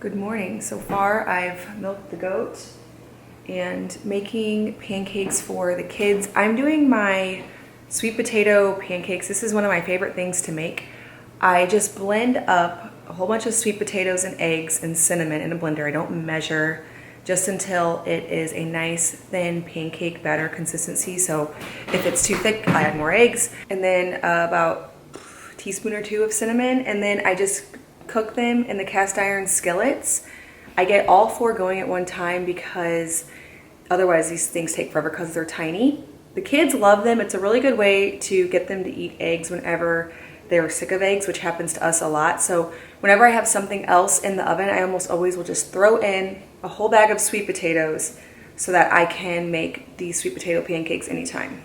Good morning. So far I've milked the goat and making pancakes for the kids. I'm doing my sweet potato pancakes. This is one of my favorite things to make. I just blend up a whole bunch of sweet potatoes and eggs and cinnamon in a blender. I don't measure, just until it is a nice thin pancake batter consistency. So if it's too thick, I add more eggs, and then about a teaspoon or two of cinnamon, and then I just cook them in the cast iron skillets. I get all four going at one time because otherwise these things take forever because they're tiny. The kids love them. It's a really good way to get them to eat eggs whenever they're sick of eggs, which happens to us a lot. So whenever I have something else in the oven, I almost always will just throw in a whole bag of sweet potatoes so that I can make these sweet potato pancakes anytime.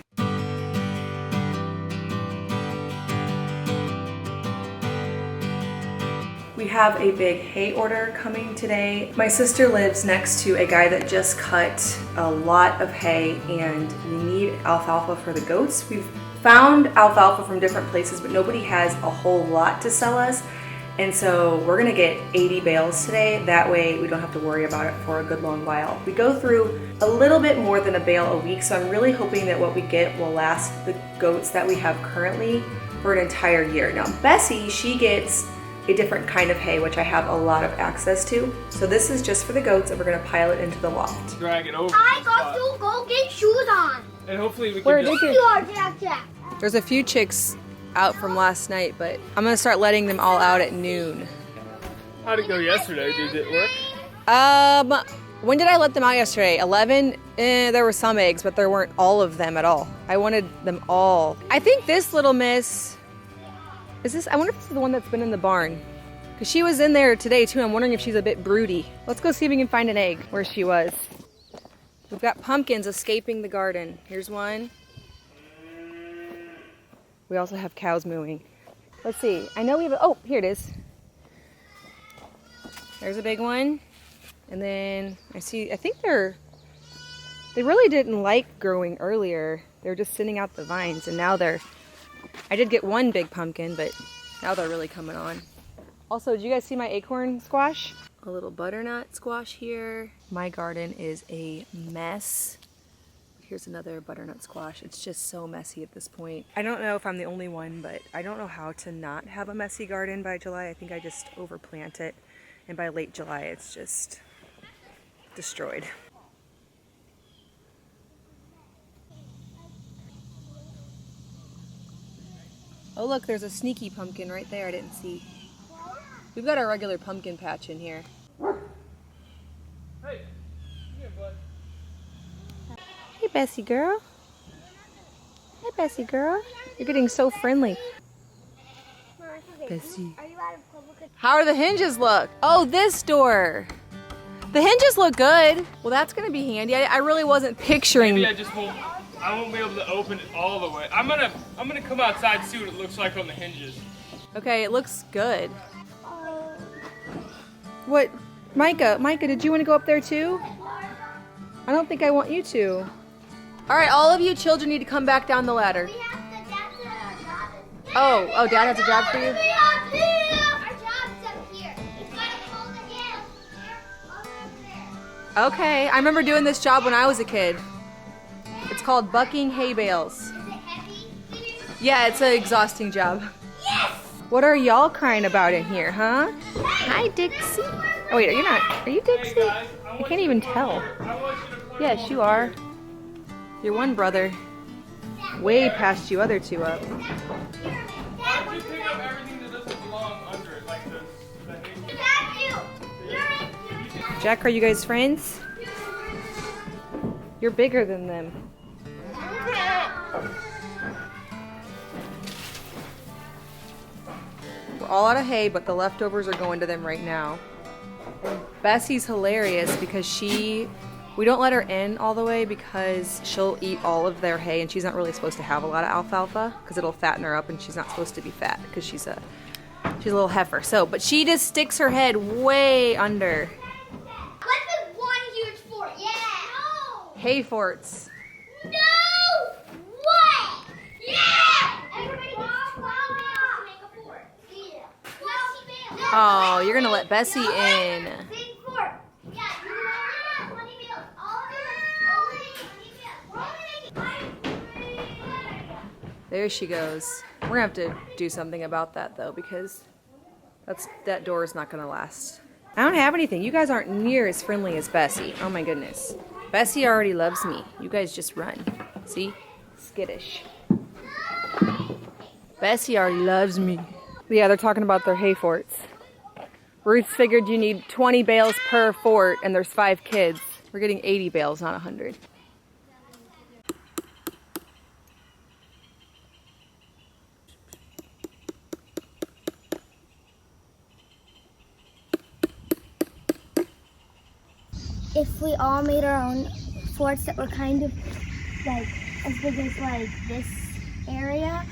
We have a big hay order coming today. My sister lives next to a guy that just cut a lot of hay, and we need alfalfa for the goats. We've found alfalfa from different places, but nobody has a whole lot to sell us. And so we're gonna get 80 bales today. That way we don't have to worry about it for a good long while. We go through a little bit more than a bale a week, so I'm really hoping that what we get will last the goats that we have currently for an entire year. Now Bessie, she gets a different kind of hay, which I have a lot of access to. So this is just for the goats, and we're gonna pile it into the loft. Drag it over. I got to go get shoes on. And hopefully we can Where just... did You are Jack. There's a few chicks out from last night, but I'm gonna start letting them all out at noon. How'd it go yesterday? Did it work? When did I let them out yesterday? 11? There were some eggs, but there weren't all of them at all. I wanted them all. I think this little miss, I wonder if this is the one that's been in the barn. Because she was in there today too. I'm wondering if she's a bit broody. Let's go see if we can find an egg where she was. We've got pumpkins escaping the garden. Here's one. We also have cows mooing. Let's see. I know we have oh, here it is. There's a big one. And then I think they really didn't like growing earlier. They were just sitting out the vines, and now I did get one big pumpkin, but now they're really coming on. Also, did you guys see my acorn squash? A little butternut squash here. My garden is a mess. Here's another butternut squash. It's just so messy at this point. I don't know if I'm the only one, but I don't know how to not have a messy garden by July. I think I just overplant it, and by late July it's just destroyed. Oh look, there's a sneaky pumpkin right there I didn't see. We've got our regular pumpkin patch in here. Hey, come here, bud. Hey Bessie girl. Hey Bessie girl. You're getting so friendly. Bessie. How are the hinges look? Oh, this door. The hinges look good. Well, that's gonna be handy. I really wasn't picturing. Maybe I won't be able to open it all the way. I'm gonna come outside and see what it looks like on the hinges. Okay, it looks good. What? Micah, did you want to go up there too? I don't think I want you to. All right, all of you children need to come back down the ladder. Oh, Dad has a job for you? Our job's up here. It's gotta hold the hill. Over there. Okay, I remember doing this job when I was a kid. It's called bucking hay bales. Is it heavy? Yeah, it's an exhausting job. Yes! What are y'all crying about in here, huh? Hi, Dixie. Oh wait, are you Dixie? I can't even tell. Yes, you are. Your one brother. Way past you other two up. Why don't you pick up everything that doesn't belong under it, like the hay? Jack, are you guys friends? You're bigger than them. We're all out of hay, but the leftovers are going to them right now. And Bessie's hilarious because we don't let her in all the way because she'll eat all of their hay, and she's not really supposed to have a lot of alfalfa because it'll fatten her up, and she's not supposed to be fat because she's a little heifer. So, but she just sticks her head way under. Let's make one huge fort. Yeah. No. Hay forts. No way. Yeah. Everybody make a fort. Yeah. Oh, you're gonna let Bessie in. There she goes. We're gonna have to do something about that though, because that door is not gonna last. I don't have anything. You guys aren't near as friendly as Bessie. Oh my goodness. Bessie already loves me. You guys just run. See? Skittish. Bessie already loves me. Yeah, they're talking about their hay forts. Ruth figured you need 20 bales per fort, and there's 5 kids. We're getting 80 bales, not 100. If we all made our own forts that were kind of like as big as like this area,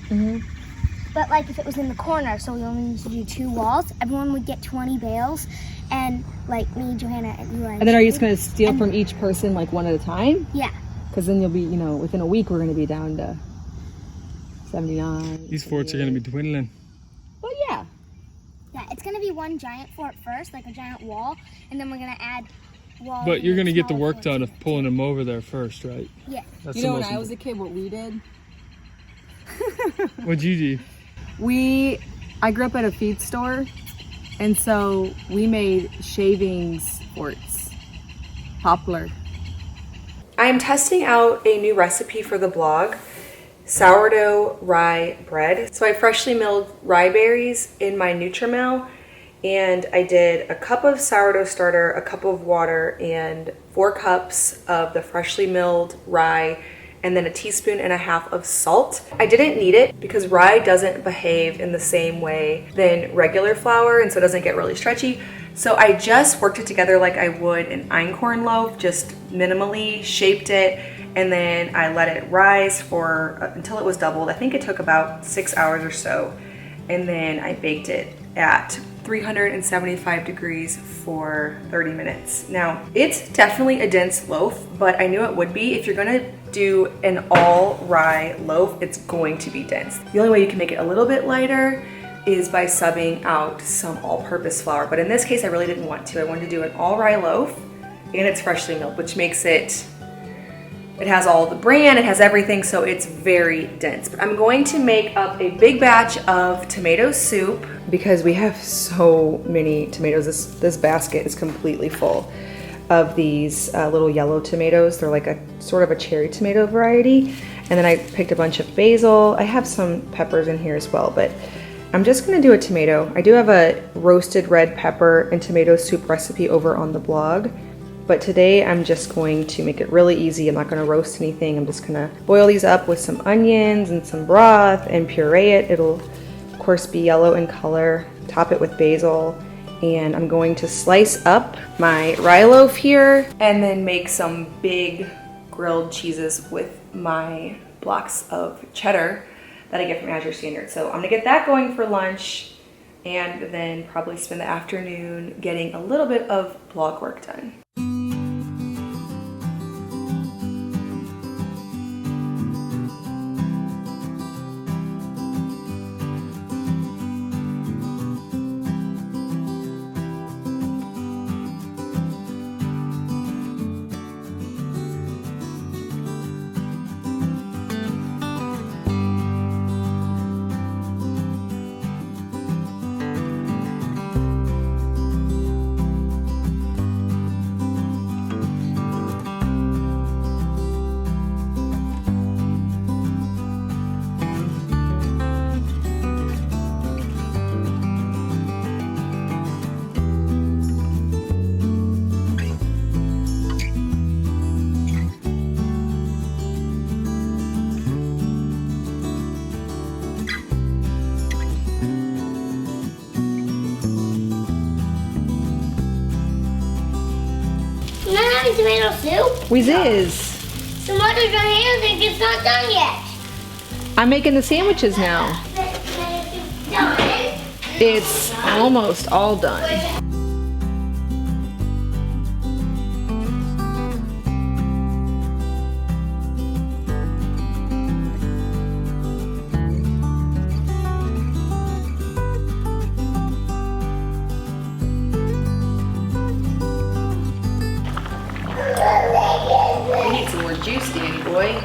but like if it was in the corner, so we only need to do 2 walls, everyone would get 20 bales, and like me, Johanna, and Eli. And then are you just going to steal from each person like one at a time? Yeah. Because then you'll be, you know, within a week we're going to be down to 79. These forts are going to be dwindling. Well, yeah. Yeah, it's gonna be one giant fort first, like a giant wall, and then we're gonna add walls. But you're going to get the smaller work done forts. of pulling them over there first, right? Yeah. That's You the know, when most I was a kid, what we did? What'd you do? I grew up at a feed store, and so we made shavings forts. Poplar. I am testing out a new recipe for the blog, sourdough rye bread. So I freshly milled rye berries in my Nutrimel, and I did a cup of sourdough starter, a cup of water, and 4 cups of the freshly milled rye, and then a teaspoon and a half of salt. I didn't need it because rye doesn't behave in the same way than regular flour, and so it doesn't get really stretchy. So I just worked it together like I would an einkorn loaf, just minimally shaped it, and then I let it rise for until it was doubled. I think it took about 6 hours or so, and then I baked it at 375 degrees for 30 minutes. Now, it's definitely a dense loaf, but I knew it would be. If you're gonna do an all rye loaf, it's going to be dense. The only way you can make it a little bit lighter is by subbing out some all-purpose flour. But in this case, I really didn't want to. I wanted to do an all rye loaf, and it's freshly milled, which makes it has all the bran, it has everything, so it's very dense. But I'm going to make up a big batch of tomato soup because we have so many tomatoes. This basket is completely full of these little yellow tomatoes. They're like a sort of a cherry tomato variety. And then I picked a bunch of basil. I have some peppers in here as well, but I'm just gonna do a tomato. I do have a roasted red pepper and tomato soup recipe over on the blog, but today I'm just going to make it really easy. I'm not gonna roast anything. I'm just gonna boil these up with some onions and some broth and puree it. It'll of course be yellow in color. Top it with basil, and I'm going to slice up my rye loaf here and then make some big grilled cheeses with my blocks of cheddar that I get from Azure Standard. So I'm gonna get that going for lunch, and then probably spend the afternoon getting a little bit of blog work done. Tomato soup? We is. So what is your hand think it's not done yet? I'm making the sandwiches now. Done. It's almost all done. You need some more juice, Danny boy.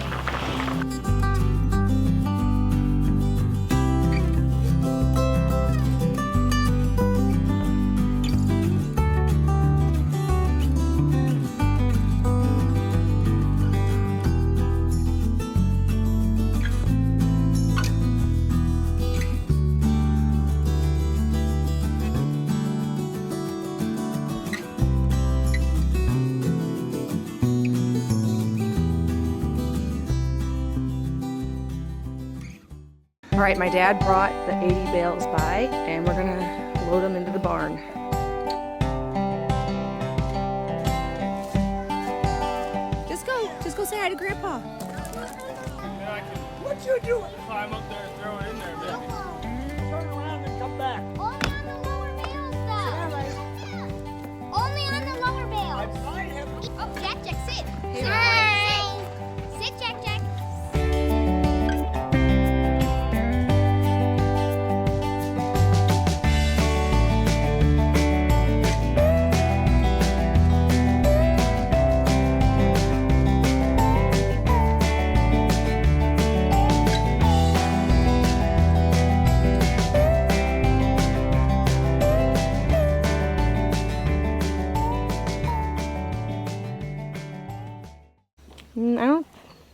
right, my dad brought the 80 bales by, and we're gonna load them into the barn. Just go say hi to Grandpa. What you doing? Climb up there and throw it in there, baby. Turn around and come back. Only on the lower bales, though. Only on the lower bales. I'm fine, have Oh, Jack, sit. Hey, Sit, Jack.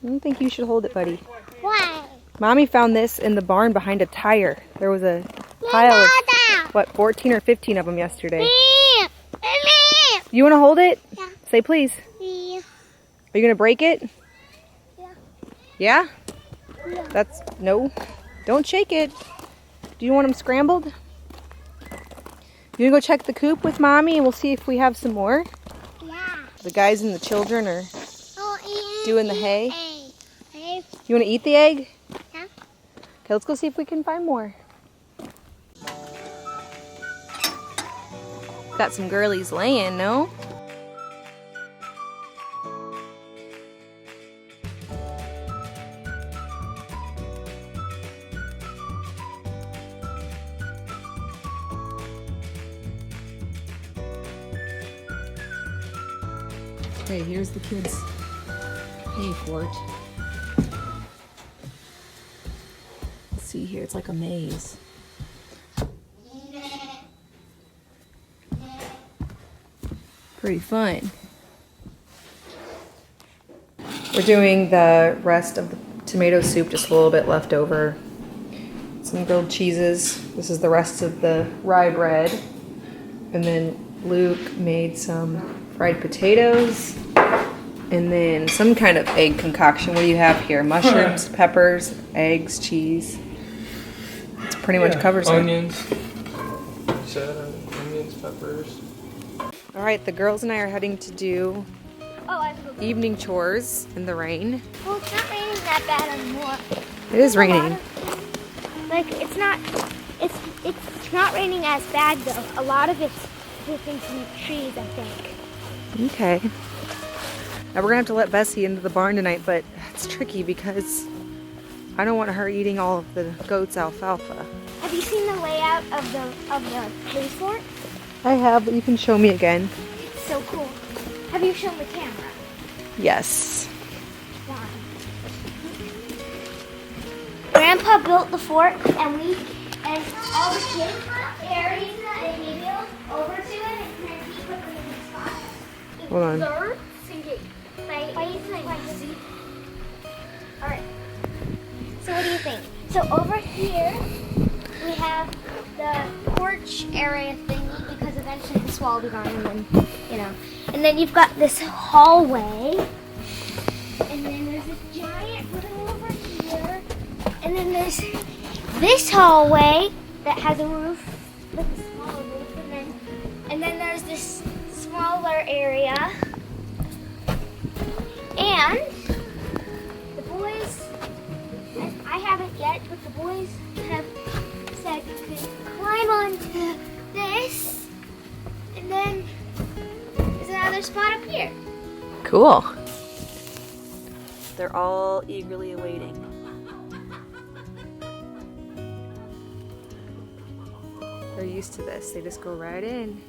I don't think you should hold it, buddy. Why? Mommy found this in the barn behind a tire. There was a pile of, what, 14 or 15 of them yesterday. You want to hold it? Yeah. Say please. Yeah. Are you going to break it? Yeah. Yeah? Yeah. That's, no. Don't shake it. Do you want them scrambled? You want to go check the coop with Mommy and we'll see if we have some more? Yeah. The guys and the children are doing the hay. Hey. You want to eat the egg? Yeah. Okay, let's go see if we can find more. Got some girlies laying, no? Okay, here's the kids' hay fort. Let's see here, it's like a maze. Pretty fun. We're doing the rest of the tomato soup, just a little bit left over. Some grilled cheeses. This is the rest of the rye bread. And then Luke made some fried potatoes. And then some kind of egg concoction. What do you have here? Mushrooms, peppers, eggs, cheese. It's pretty much covers it. Onions. Onions, peppers. All right, the girls and I are heading to do evening chores in the rain. Well, it's not raining that bad anymore. It is raining. It's not raining as bad though. A lot of it's hitting some trees, I think. Okay. Now we're gonna have to let Bessie into the barn tonight, but it's tricky because I don't want her eating all of the goats' alfalfa. Have you seen the layout of the hay fort? I have, but you can show me again. It's so cool. Have you shown the camera? Yes. Why? Grandpa built the fort, and all the kids carried the hay bales over to it, and then he put them in the spot. Hold on. All right. So what do you think? So over here we have the porch area thingy because eventually this wall will be gone, and then and then you've got this hallway, and then there's this giant room over here, and then there's this hallway that has a roof with a smaller roof, and then there's this smaller area, and the boys, I haven't yet, but the boys have said you can climb onto this, and then there's another spot up here. Cool. They're all eagerly awaiting. They're used to this. They just go right in.